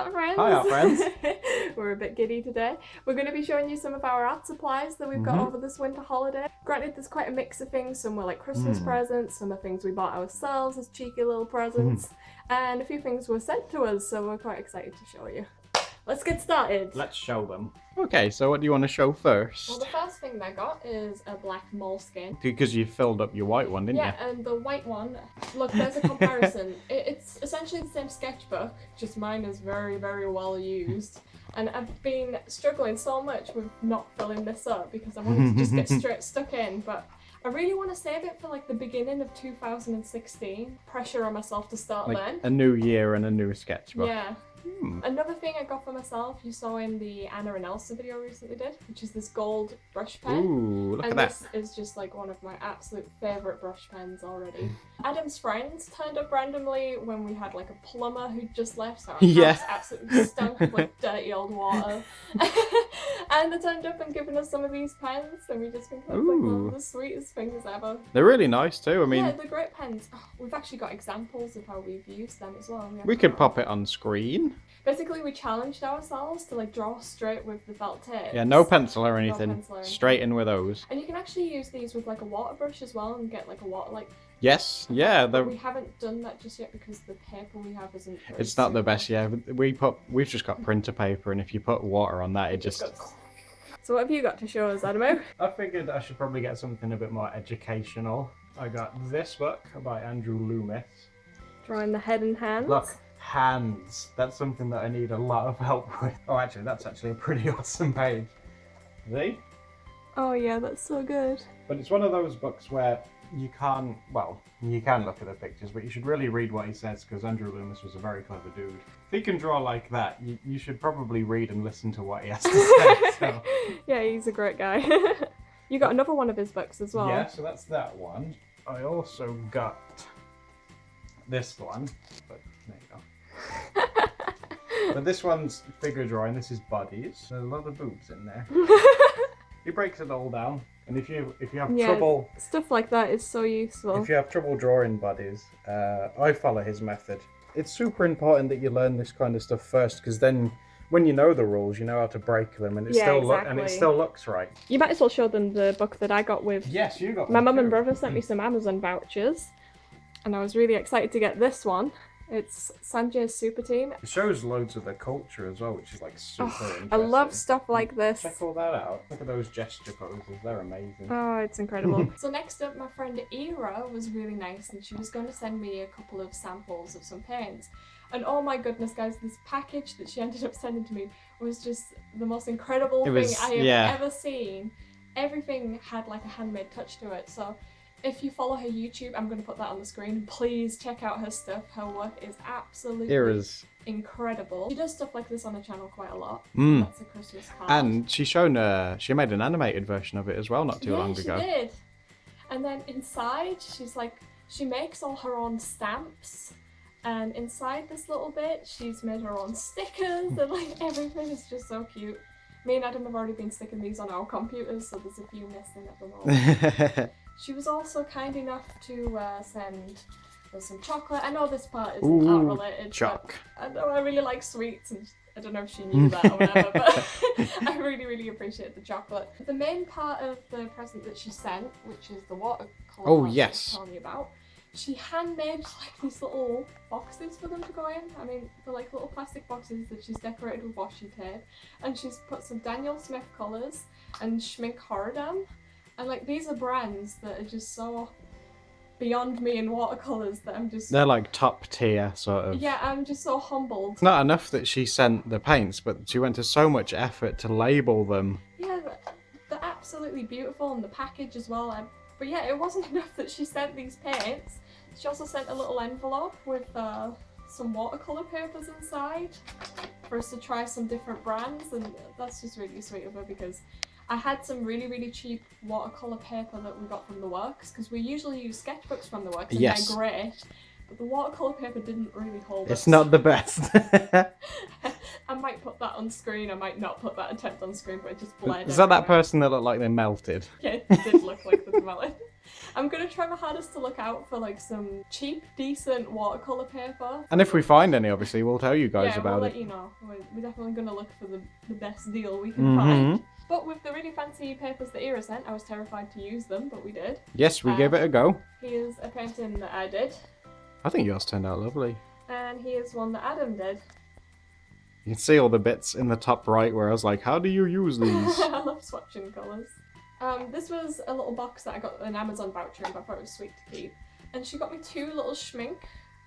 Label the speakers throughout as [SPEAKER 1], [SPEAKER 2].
[SPEAKER 1] art friends.
[SPEAKER 2] Hi art friends.
[SPEAKER 1] We're a bit giddy today. We're going to be showing you some of our art supplies that we've got over this winter holiday. Granted, there's quite a mix of things. Some were like Christmas presents, some are things we bought ourselves as cheeky little presents, and a few things were sent to us, so we're quite excited to show you. Let's get started.
[SPEAKER 2] Let's show them. Okay, so what do you want to show first?
[SPEAKER 1] Well, the first thing I got is a black moleskin.
[SPEAKER 2] Because you filled up your white one, didn't you?
[SPEAKER 1] Yeah, and the white one, look, there's a comparison. It's essentially the same sketchbook, just mine is very, very well used. And I've been struggling so much with not filling this up because I wanted to just get straight stuck in, but I really want to save it for like the beginning of 2016. Pressure on myself to start
[SPEAKER 2] Like
[SPEAKER 1] then.
[SPEAKER 2] a new year and a new sketchbook.
[SPEAKER 1] Yeah. Another thing I got for myself, you saw in the Anna and Elsa video I recently did, which is this gold brush pen.
[SPEAKER 2] Ooh, look at that.
[SPEAKER 1] And this is just like one of my absolute favourite brush pens already. Adam's friends turned up randomly when we had like a plumber who just left, so our house absolutely stunk of like dirty old water. And they turned up and given us some of these pens, and we just think that's like one of the sweetest things ever.
[SPEAKER 2] They're really nice too, I mean...
[SPEAKER 1] Yeah, they're great pens. Oh, we've actually got examples of how we've used them as well.
[SPEAKER 2] We could pop it on screen.
[SPEAKER 1] Basically, we challenged ourselves to like draw straight with the felt tip.
[SPEAKER 2] Yeah, no pencil or anything.
[SPEAKER 1] No pencil or anything.
[SPEAKER 2] Straight in with those.
[SPEAKER 1] And you can actually use these with like a water brush as well and get like a water like.
[SPEAKER 2] Yes, yeah.
[SPEAKER 1] We haven't done that just yet because the paper we have isn't.
[SPEAKER 2] It's not the best, yeah. We've just got printer paper, and if you put water on that, it just.
[SPEAKER 1] So what have you got to show us, Adamo?
[SPEAKER 2] I figured I should probably get something a bit more educational. I got this book by Andrew LOOMIS.
[SPEAKER 1] Drawing the head and hands.
[SPEAKER 2] Look. Hands. That's something that I need a lot of help with. Oh, actually, that's actually a pretty awesome page. See?
[SPEAKER 1] Oh yeah, that's so good.
[SPEAKER 2] But it's one of those books where you can't, well, you can look at the pictures, but you should really read what he says, because Andrew LOOMIS was a very clever dude. If he can draw like that, you should probably read and listen to what he has to say. So.
[SPEAKER 1] Yeah, he's a great guy. You got another one of his books as well.
[SPEAKER 2] Yeah, so that's that one. I also got this one, but there you go. But this one's figure drawing, this is bodies. There's a lot of boobs in there. He breaks it all down, and if you have trouble...
[SPEAKER 1] stuff like that is so useful.
[SPEAKER 2] If you have trouble drawing bodies, I follow his method. It's super important that you learn this kind of stuff first, because then when you know the rules, you know how to break them, and it still looks right. You
[SPEAKER 1] might as well show them the book that I got with...
[SPEAKER 2] Yes, you got
[SPEAKER 1] my mum and brother sent me some Amazon vouchers, and I was really excited to get this one. It's SANJAY'S Super Team.
[SPEAKER 2] It shows loads of the culture as well, which is like super interesting.
[SPEAKER 1] I love stuff like this.
[SPEAKER 2] Check all that out. Look at those gesture poses, they're amazing.
[SPEAKER 1] Oh, it's incredible. So next up, my friend Ira was really nice, and she was going to send me a couple of samples of some paints. And oh my goodness, guys, this package that she ended up sending to me was just the most incredible thing I have ever seen. Everything had like a handmade touch to it, so if you follow her YouTube, I'm going to put that on the screen. Please check out her stuff. Her work is absolutely incredible. She does stuff like this on her channel quite a lot. That's a Christmas card.
[SPEAKER 2] And she made an animated version of it as well not too long ago.
[SPEAKER 1] Yeah, she did. And then inside, she makes all her own stamps. And inside this little bit, she's made her own stickers, and like everything is just so cute. Me and Adam have already been sticking these on our computers, so there's a few missing at the moment. She was also kind enough to send us some chocolate. I know this part isn't art related, but I know I really like sweets, and I don't know if she knew that or whatever, but I really, really appreciate the chocolate. The main part of the present that she sent, which is the watercolor I was telling you about, she handmade like these little boxes for them to go in. I mean, they're like little plastic boxes that she's decorated with washi tape, and she's put some Daniel Smith colours and Schmincke Horadam. And like these are brands that are just so beyond me in watercolours that I'm just... They're
[SPEAKER 2] like top tier, sort of.
[SPEAKER 1] Yeah, I'm just so humbled.
[SPEAKER 2] It's not enough that she sent the paints, but she went to so much effort to label them.
[SPEAKER 1] Yeah, they're absolutely beautiful, and the package as well. But yeah, it wasn't enough that she sent these paints. She also sent a little envelope with some watercolour papers inside for us to try some different brands, and that's just really sweet of her because I had some really, really cheap watercolour paper that we got from the works, because we usually use sketchbooks from the works and they're great, but the watercolour paper didn't really hold up.
[SPEAKER 2] It's not the best.
[SPEAKER 1] I might put that on screen, I might not put that attempt on screen, but it just bled
[SPEAKER 2] Is that person that looked like they melted?
[SPEAKER 1] Yeah, it did look like they melted. I'm gonna try my hardest to look out for like some cheap, decent watercolor paper.
[SPEAKER 2] And if we find any, obviously, we'll tell you guys
[SPEAKER 1] Yeah,
[SPEAKER 2] about
[SPEAKER 1] we'll
[SPEAKER 2] it.
[SPEAKER 1] let you know. We're definitely gonna look for the best deal we can find. But with the really fancy papers that Ira sent, I was terrified to use them, but we did.
[SPEAKER 2] Yes, we gave it a go.
[SPEAKER 1] Here's a painting that I did.
[SPEAKER 2] I think yours turned out lovely.
[SPEAKER 1] And here's one that Adam did.
[SPEAKER 2] You can see all the bits in the top right where I was like, how do you use these?
[SPEAKER 1] I love swatching colours. This was a little box that I got an Amazon voucher and I thought it was sweet to keep. And she got me two little Schmincke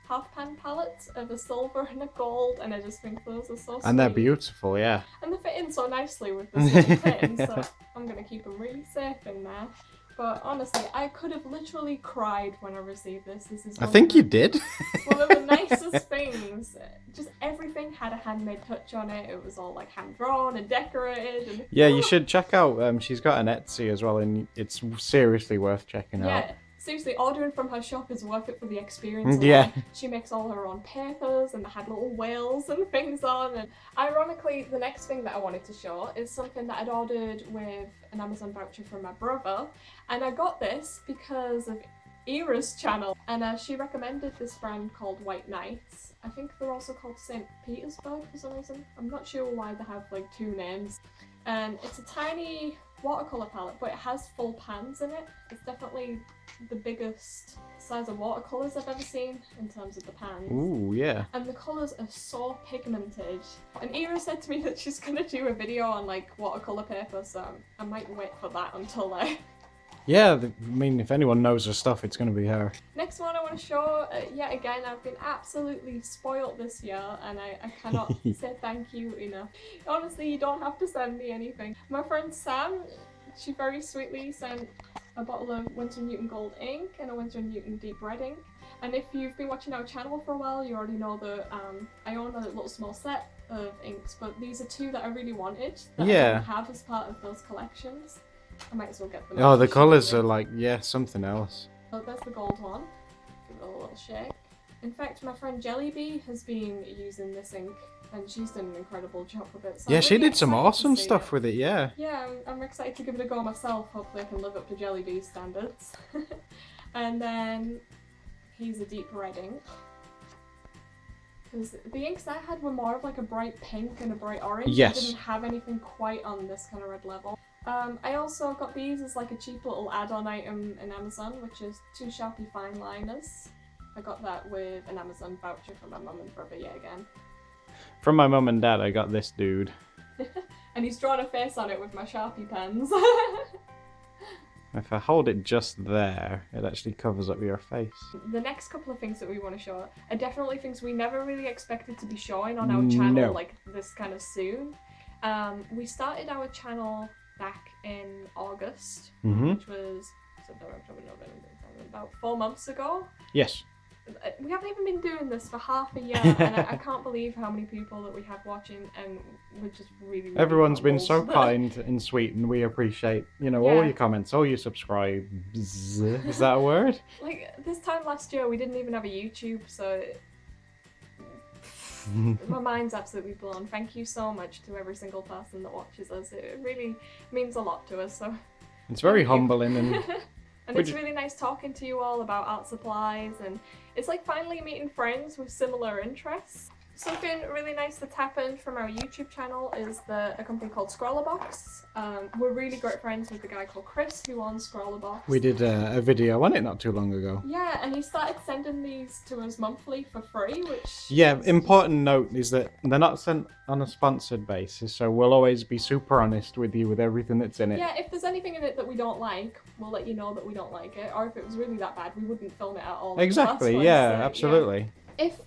[SPEAKER 1] half pan palettes of a silver and a gold, and I just think those are so sweet.
[SPEAKER 2] And they're beautiful, yeah.
[SPEAKER 1] And they fit in so nicely with this little tin, so I'm going to keep them really safe in there. But honestly, I could have literally cried when I received this. This is
[SPEAKER 2] I think you did.
[SPEAKER 1] one of the nicest things. Just everything had a handmade touch on it. It was all like hand drawn and decorated. And
[SPEAKER 2] Yeah, you should check out. She's got an Etsy as well, and it's seriously worth checking out.
[SPEAKER 1] Yeah, seriously, ordering from her shop is worth it for the experience.
[SPEAKER 2] Yeah.
[SPEAKER 1] She makes all her own papers, and they had little whales and things on. And ironically, the next thing that I wanted to show is something that I'd ordered with an Amazon voucher from my brother. And I got this because of Ira's channel, and she recommended this brand called White Knights. I think they're also called St. Petersburg for some reason. I'm not sure why they have like two names. And it's a tiny watercolor palette, but it has full pans in it. It's definitely the biggest size of watercolors I've ever seen in terms of the pans.
[SPEAKER 2] Ooh, yeah.
[SPEAKER 1] And the colours are so pigmented. And Ira said to me that she's gonna do a video on like watercolor paper, so I might wait for that until
[SPEAKER 2] Yeah, I mean, if anyone knows her stuff, it's going to be her.
[SPEAKER 1] Next one I want to show, yet again, I've been absolutely spoilt this year, and I cannot say thank you enough. Honestly, you don't have to send me anything. My friend Sam, she very sweetly sent a bottle of Winsor and Newton Gold ink and a Winsor and Newton Deep Red ink. And if you've been watching our channel for a while, you already know that I own a little small set of inks, but these are two that I really wanted that I didn't have as part of those collections. I might as well get them.
[SPEAKER 2] Oh, the colours are like, yeah, something else.
[SPEAKER 1] Oh, there's the gold one. Give it a little shake. In fact, my friend Jellybee has been using this ink, and she's done an incredible job with it. So
[SPEAKER 2] Yeah,
[SPEAKER 1] I'm
[SPEAKER 2] she
[SPEAKER 1] really
[SPEAKER 2] did some
[SPEAKER 1] excited to
[SPEAKER 2] awesome
[SPEAKER 1] see
[SPEAKER 2] stuff
[SPEAKER 1] it.
[SPEAKER 2] with it, yeah.
[SPEAKER 1] Yeah, I'm excited to give it a go myself. Hopefully I can live up to Jellybee's standards. And then here's a deep red ink. Because the inks I had were more of like a bright pink and a bright orange.
[SPEAKER 2] Yes.
[SPEAKER 1] I didn't have anything quite on this kind of red level. I also got these as like a cheap little add-on item in Amazon, which is two Sharpie fineliners. I got that with an Amazon voucher from my mum and brother yet again.
[SPEAKER 2] From my mum and dad, I got this dude.
[SPEAKER 1] And he's drawn a face on it with my Sharpie pens.
[SPEAKER 2] If I hold it just there, it actually covers up your face.
[SPEAKER 1] The next couple of things that we want to show are definitely things we never really expected to be showing on our channel like this kind of soon. We started our channel back in August, which was September, October, November, December, about 4 months ago.
[SPEAKER 2] Yes.
[SPEAKER 1] We haven't even been doing this for half a year, and I can't believe how many people that we have watching, and we're just really, really
[SPEAKER 2] Everyone's been
[SPEAKER 1] humbled.
[SPEAKER 2] so kind and sweet, and we appreciate, you know, all your comments, all your subscribes. Is that a word?
[SPEAKER 1] Like, this time last year, we didn't even have a YouTube, so my mind's absolutely blown. Thank you so much to every single person that watches us. It really means a lot to us. So
[SPEAKER 2] It's very humbling, and
[SPEAKER 1] and it's really nice talking to you all about art supplies, and it's like finally meeting friends with similar interests. Something really nice that's happened from our YouTube channel is a company called Scrawlerbox. We're really great friends with the guy called Chris who owns Scrawlerbox.
[SPEAKER 2] we did a video on it not too long ago.
[SPEAKER 1] Yeah, and he started sending these to us monthly for free, which...
[SPEAKER 2] Yeah, important note is that they're not sent on a sponsored basis, so we'll always be super honest with you with everything that's in it.
[SPEAKER 1] Yeah, if there's anything in it that we don't like, we'll let you know that we don't like it, or if it was really that bad, we wouldn't film it at all.
[SPEAKER 2] Exactly, yeah, absolutely.
[SPEAKER 1] Yeah. If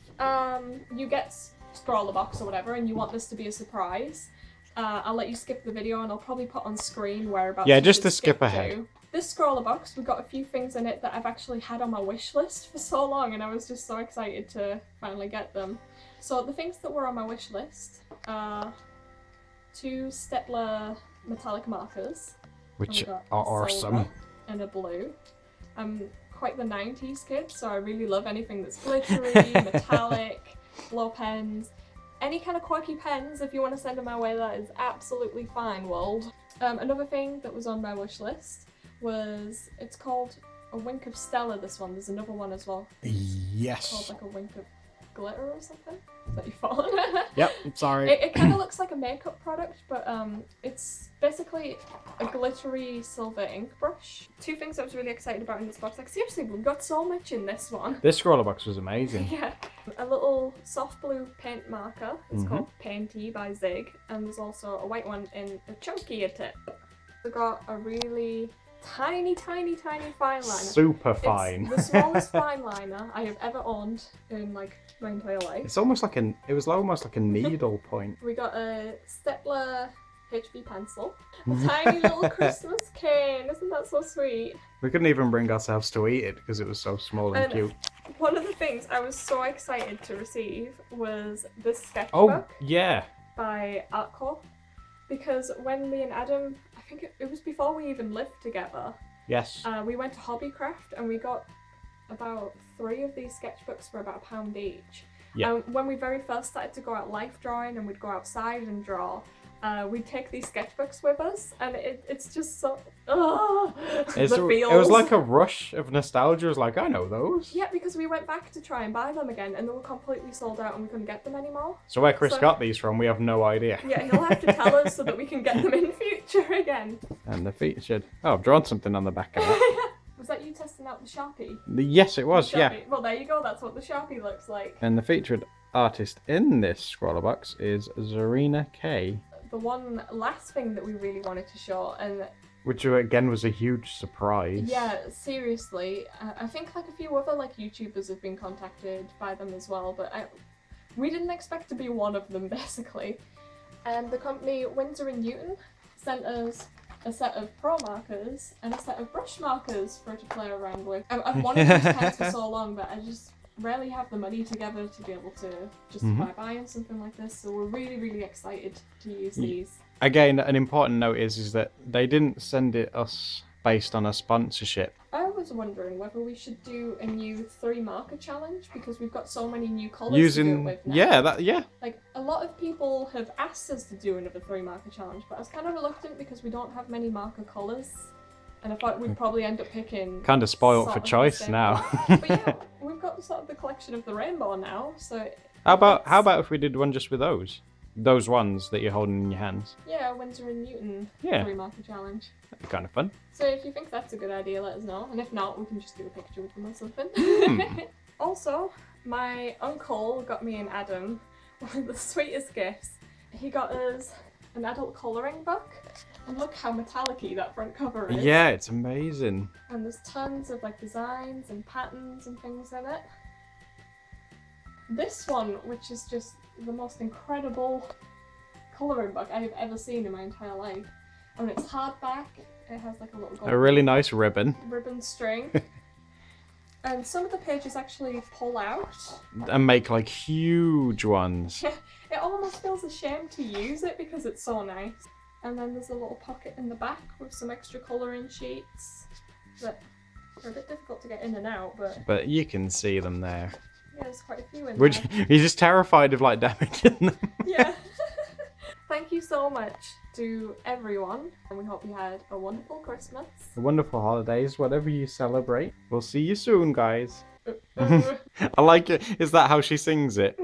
[SPEAKER 1] you get Scrawlerbox or whatever and you want this to be a surprise, I'll let you skip the video and I'll probably put on screen whereabouts.
[SPEAKER 2] Yeah,
[SPEAKER 1] you
[SPEAKER 2] just
[SPEAKER 1] should
[SPEAKER 2] to skip ahead.
[SPEAKER 1] to. This Scrawlerbox, we've got a few things in it that I've actually had on my wish list for so long, and I was just so excited to finally get them. So the things that were on my wish list are 2 STELLA metallic markers,
[SPEAKER 2] Which
[SPEAKER 1] and we
[SPEAKER 2] are
[SPEAKER 1] got a silver
[SPEAKER 2] awesome.
[SPEAKER 1] and a blue. I'm quite the 90s kid, so I really love anything that's glittery, metallic, blow pens. Any kind of quirky pens, if you want to send them my way, that is absolutely fine, world. Another thing that was on my wish list was, it's called a wink of Stella, this one. There's another one as well.
[SPEAKER 2] Yes.
[SPEAKER 1] Called like a wink of glitter or something. Is that your fault?
[SPEAKER 2] Yep, sorry.
[SPEAKER 1] It kind of looks like a makeup product, but it's basically a glittery silver ink brush. Two things I was really excited about in this box. Like seriously, we got so much in this one.
[SPEAKER 2] This scroller box was amazing.
[SPEAKER 1] Yeah. A little soft blue paint marker. It's called Painty by Zig. And there's also a white one in a chunkier tip. We got a really tiny fine liner.
[SPEAKER 2] Super fine.
[SPEAKER 1] It's the smallest fine liner I have ever owned in like my entire life.
[SPEAKER 2] It's almost like it was almost like a needle point.
[SPEAKER 1] We got a STELLA HB pencil. A tiny little Christmas cane. Isn't that so sweet?
[SPEAKER 2] We couldn't even bring ourselves to eat it because it was so small and cute.
[SPEAKER 1] One of the things I was so excited to receive was this sketchbook.
[SPEAKER 2] Oh, yeah.
[SPEAKER 1] By Aquarelle. Because when me and Adam, I think it was before we even lived together.
[SPEAKER 2] Yes.
[SPEAKER 1] We went to Hobbycraft and we got about 3 of these sketchbooks for about £1 each.
[SPEAKER 2] Yeah.
[SPEAKER 1] When we very first started to go out life drawing and we'd go outside and draw, we'd take these sketchbooks with us, and it's just so
[SPEAKER 2] It was like a rush of nostalgia. It was like, I know those.
[SPEAKER 1] Yeah, because we went back to try and buy them again, and they were completely sold out, and we couldn't get them anymore.
[SPEAKER 2] So where Chris got these from, we have no idea.
[SPEAKER 1] Yeah, he'll have to tell us so that we can get them in future again.
[SPEAKER 2] And the featured. Oh, I've drawn something on the back of it.
[SPEAKER 1] Was that you testing out the Sharpie?
[SPEAKER 2] Yes, it was. Yeah.
[SPEAKER 1] Well, there you go. That's what the Sharpie looks like.
[SPEAKER 2] And the featured artist in this scroller box is Zarina K.
[SPEAKER 1] The one last thing that we really wanted to show, and
[SPEAKER 2] which again was a huge surprise.
[SPEAKER 1] yeah, seriously, I think like a few other like YouTubers have been contacted by them as well, but we didn't expect to be one of them basically. And the company Winsor and Newton sent us a set of pro markers and a set of brush markers for her to play around with. I've wanted these pens for so long, but I just rarely have the money together to be able to justify buying something like this, so we're really excited to use these.
[SPEAKER 2] Again, an important note is that they didn't send it us based on a sponsorship.
[SPEAKER 1] I was wondering whether we should do a new 3 marker challenge, because we've got so many new colours to do it with now.
[SPEAKER 2] Yeah.
[SPEAKER 1] Like, a lot of people have asked us to do another 3 marker challenge, but I was kind of reluctant because we don't have many marker colours. And I thought we'd probably end up picking...
[SPEAKER 2] Kind of spoiled for choice now.
[SPEAKER 1] But yeah, we've got sort of the collection of the rainbow now, so...
[SPEAKER 2] How about if we did one just with those? Those ones that you're holding in your hands.
[SPEAKER 1] Yeah, Winsor and Newton 3 marker challenge.
[SPEAKER 2] That'd be kind of fun.
[SPEAKER 1] So if you think that's a good idea, let us know. And if not, we can just do a picture with them or something. Also, my uncle got me and Adam one of the sweetest gifts. He got us an adult colouring book. And look how metallic-y that front cover is.
[SPEAKER 2] Yeah, it's amazing.
[SPEAKER 1] And there's tons of like designs and patterns and things in it. This one, which is just the most incredible colouring book I have ever seen in my entire life. And it's hardback. It has like a little gold
[SPEAKER 2] really nice ribbon
[SPEAKER 1] string. And some of the pages actually pull out.
[SPEAKER 2] And make like huge ones.
[SPEAKER 1] It almost feels a shame to use it because it's so nice. And then there's a little pocket in the back with some extra colouring sheets that are a bit difficult to get in and out,
[SPEAKER 2] but you can see them there.
[SPEAKER 1] Yeah, there's quite a few in there.
[SPEAKER 2] You're just terrified of like damaging them.
[SPEAKER 1] Yeah. Thank you so much to everyone, and we hope you had a wonderful Christmas.
[SPEAKER 2] Wonderful holidays, whatever you celebrate. We'll see you soon, guys. I like it. Is that how she sings it?